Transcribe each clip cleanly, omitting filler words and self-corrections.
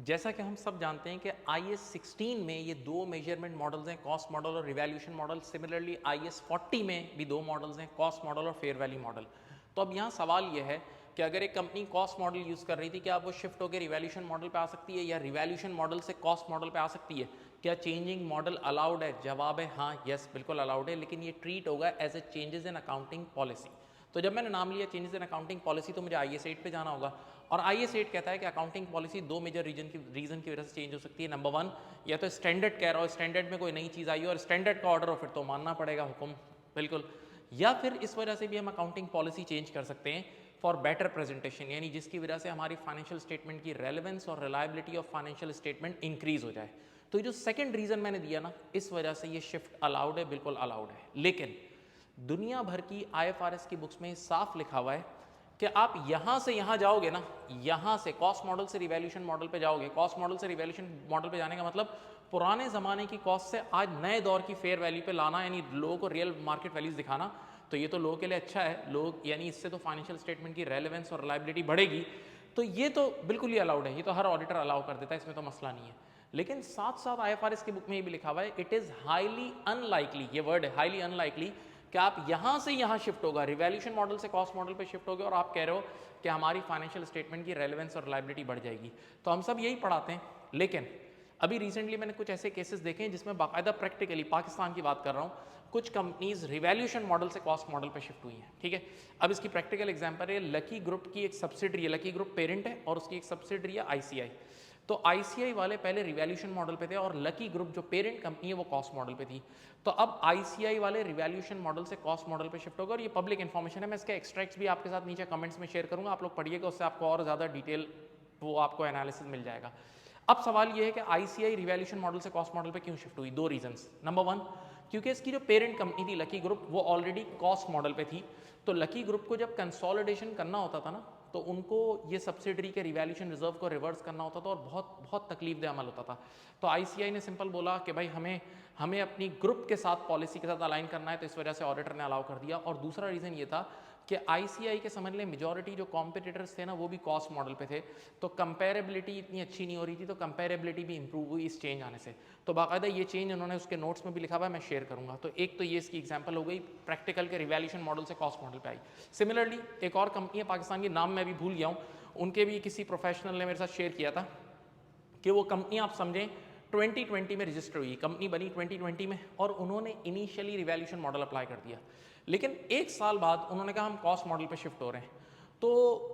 जैसा कि हम सब जानते हैं कि IS 16 में ये दो मेजरमेंट मॉडल्स हैं, कॉस्ट मॉडल और रिवैल्यूएशन मॉडल। सिमिलरली IS 40 में भी दो मॉडल्स हैं, कॉस्ट मॉडल और फेयर वैल्यू मॉडल। तो अब यहाँ सवाल ये है कि अगर एक कंपनी कॉस्ट मॉडल यूज़ कर रही थी, क्या अब वो शिफ्ट होकर रिवैल्यूएशन मॉडल पे आ सकती है या रिवैल्यूएशन मॉडल से कॉस्ट मॉडल पे आ सकती है? क्या चेंजिंग मॉडल अलाउड है? जवाब है हाँ, यस, बिल्कुल अलाउड है, लेकिन ये ट्रीट होगा as a changes in accounting policy. तो जब मैंने नाम लिया चेंजेस इन अकाउंटिंग पॉलिसी, तो मुझे IS 8 पे जाना होगा। और IS 8 कहता है कि अकाउंटिंग पॉलिसी दो मेजर रीजन की वजह से चेंज हो सकती है। नंबर वन, या तो स्टैंडर्ड कह रहा हो, स्टैंडर्ड में कोई नई चीज़ आई हो और स्टैंडर्ड का ऑर्डर हो, फिर तो मानना पड़ेगा हुक्म, बिल्कुल। या फिर इस वजह से भी हम अकाउंटिंग पॉलिसी चेंज कर सकते हैं फॉर बेटर प्रेजेंटेशन, यानी जिसकी वजह से हमारी फाइनेंशियल स्टेटमेंट की रेलेवेंस और reliability of financial statement increase हो जाए। तो ये जो सेकंड रीजन मैंने दिया ना, इस वजह से ये शिफ्ट अलाउड है, बिल्कुल अलाउड है। लेकिन दुनिया भर की IFRS की बुक्स में साफ लिखा हुआ है कि आप यहां से यहां जाओगे ना, यहां से कॉस्ट मॉडल से रिवैल्यूएशन मॉडल पे जाओगे, कॉस्ट मॉडल से रिवैल्यूएशन मॉडल पे जाने का मतलब पुराने जमाने की कॉस्ट से आज नए दौर की फेयर वैल्यू पे लाना, यानी लोगों को रियल मार्केट वैल्यूज दिखाना। तो ये तो लोगों के लिए अच्छा है, लोग यानी इससे तो फाइनेंशियल स्टेटमेंट की रेलेवेंस और रिलायबिलिटी बढ़ेगी। तो ये तो बिल्कुल ही अलाउड है, ये तो हर ऑडिटर अलाउ कर देता है, इसमें तो मसला नहीं है। लेकिन साथ साथ IFRS की बुक में ये भी लिखा हुआ है, इट इज हाईली अनलाइकली, ये वर्ड है हाईली अनलाइकली, कि आप यहां से यहां शिफ्ट होगा, रिवैल्यूएशन मॉडल से कॉस्ट मॉडल पे शिफ्ट होगे और आप कह रहे हो कि हमारी फाइनेंशियल स्टेटमेंट की रेलेवेंस और रिलायबिलिटी बढ़ जाएगी। तो हम सब यही पढ़ाते हैं, लेकिन अभी रिसेंटली मैंने कुछ ऐसे केसेस देखे हैं जिसमें बाकायदा प्रैक्टिकली, पाकिस्तान की बात कर रहा हूँ, कुछ कंपनीज रिवैल्यूएशन मॉडल से कॉस्ट मॉडल पे शिफ्ट हुई हैं। ठीक है, अब इसकी प्रैक्टिकल एग्जांपल है, लकी ग्रुप की एक सब्सिडरी है, लकी ग्रुप पेरेंट है और उसकी एक सब्सिडरी है ICI। तो ICI वाले पहले रिवैल्यूएशन मॉडल पे थे और लकी ग्रुप जो पेरेंट कंपनी है वो कॉस्ट मॉडल पे थी। तो अब ICI वाले रिवैल्यूएशन मॉडल से कॉस्ट मॉडल पे शिफ्ट होगा और ये पब्लिक इन्फॉर्मेशन है, मैं इसके एक्सट्रैक्ट्स भी आपके साथ नीचे कमेंट्स में शेयर करूंगा, आप लोग पढ़िएगा, उससे आपको और ज़्यादा डिटेल वो आपको एनालिसिस मिल जाएगा। अब सवाल ये है कि ICI रिवैल्यूएशन मॉडल से कॉस्ट मॉडल पे क्यों शिफ्ट हुई? दो रीजंस। नंबर वन, क्योंकि इसकी जो पेरेंट कंपनी थी लकी ग्रुप, वो ऑलरेडी कॉस्ट मॉडल पे थी। तो लकी ग्रुप को जब कंसोलिडेशन करना होता था ना, तो उनको ये सब्सिडरी के रिवैल्यूएशन रिजर्व को रिवर्स करना होता था और बहुत बहुत तकलीफ दे अमल होता था। तो ICI ने सिंपल बोला कि भाई हमें हमें अपनी ग्रुप के साथ, पॉलिसी के साथ अलाइन करना है, तो इस वजह से ऑडिटर ने अलाउ कर दिया। और दूसरा रीज़न ये था कि ICI के समझ लें मेजॉरिटी जो कॉम्पिटिटर्स थे ना, वो भी कॉस्ट मॉडल पे थे, तो कंपेरेबिलिटी इतनी अच्छी नहीं हो रही थी, तो कंपेरेबिलिटी भी इंप्रूव हुई इस चेंज आने से। तो बाकायदा ये चेंज उन्होंने उसके नोट्स में भी लिखा हुआ है, मैं शेयर करूंगा। तो एक तो ये इसकी एग्जांपल हो गई प्रैक्टिकल के रिवैल्यूएशन मॉडल से कॉस्ट मॉडल पे आई। सिमिलरली एक और कंपनी है पाकिस्तान की, नाम मैं भी भूल गया हूँ, उनके भी किसी प्रोफेशनल ने मेरे साथ शेयर किया था कि वो कंपनी आप समझें 2020 में रजिस्टर हुई, कंपनी बनी 2020 में और उन्होंने इनिशियली रिवैल्यूएशन मॉडल अप्लाई कर दिया, लेकिन एक साल बाद उन्होंने कहा हम कॉस्ट मॉडल पे शिफ्ट हो रहे हैं। तो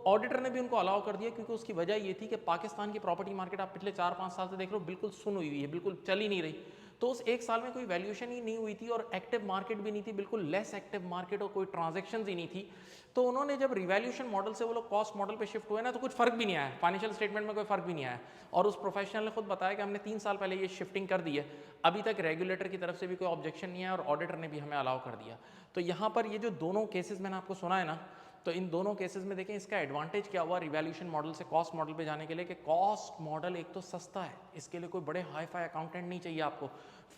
ऑडिटर ने भी उनको अलाउ कर दिया, क्योंकि उसकी वजह ये थी कि पाकिस्तान की प्रॉपर्टी मार्केट आप पिछले 4-5 साल से देख रहे हो, बिल्कुल सुन हुई है, बिल्कुल चल ही नहीं रही। तो उस एक साल में कोई वैल्यूएशन ही नहीं हुई थी और एक्टिव मार्केट भी नहीं थी, बिल्कुल लेस एक्टिव मार्केट और कोई ट्रांजेक्शन ही नहीं थी। तो उन्होंने जब रिवैल्यूएशन मॉडल से वो लोग कॉस्ट मॉडल पे शिफ्ट हुए ना, तो कुछ फर्क भी नहीं आया, फाइनेंशियल स्टेटमेंट में कोई फर्क भी नहीं आया। और उस प्रोफेशनल ने खुद बताया कि हमने 3 साल पहले ये शिफ्टिंग कर दी है, अभी तक रेगुलेटर की तरफ से भी कोई ऑब्जेक्शन नहीं है और ऑडिटर ने भी हमें अलाउ कर दिया। तो यहाँ पर ये जो दोनों केसेस मैंने आपको सुना है ना, तो इन दोनों केसेस में देखें इसका एडवांटेज क्या हुआ रिवैल्यूएशन मॉडल से कॉस्ट मॉडल पे जाने के लिए, कि कॉस्ट मॉडल एक तो सस्ता है, इसके लिए कोई बड़े हाई फाई अकाउंटेंट नहीं चाहिए आपको।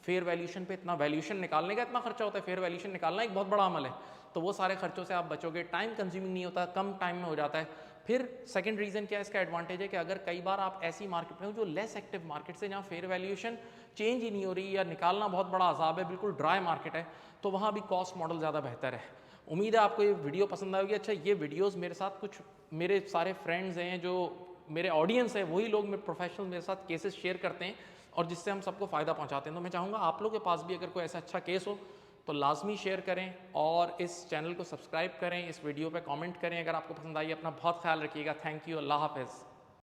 फेयर वैल्यूएशन पे इतना वैल्यूएशन निकालने का इतना खर्चा होता है, फेयर वैल्यूएशन निकालना एक बहुत बड़ा अमल है, तो वो सारे खर्चों से आप बचोगे, टाइम कंज्यूमिंग नहीं होता, कम टाइम में हो जाता है। फिर सेकंड रीजन क्या है इसका एडवांटेज है कि अगर कई बार आप ऐसी मार्केट में हो जो लेस एक्टिव मार्केट से, जहाँ फेयर वैल्यूएशन चेंज ही नहीं हो रही या निकालना बहुत बड़ा अजाब है, बिल्कुल ड्राई मार्केट है, तो वहाँ भी कॉस्ट मॉडल ज़्यादा बेहतर है। उम्मीद है आपको ये वीडियो पसंद आएगी। अच्छा, ये वीडियोस मेरे साथ कुछ मेरे सारे फ्रेंड्स हैं, जो मेरे ऑडियंस है, वही लोग मेरे प्रोफेशनल मेरे साथ केसेस शेयर करते हैं और जिससे हम सबको फ़ायदा पहुंचाते हैं। तो मैं चाहूँगा आप लोग के पास भी अगर कोई ऐसा अच्छा केस हो तो लाजमी शेयर करें और इस चैनल को सब्सक्राइब करें, इस वीडियो पे कमेंट करें अगर आपको पसंद आई। अपना बहुत ख्याल रखिएगा। थैंक यू, अल्लाह हाफ़िज़।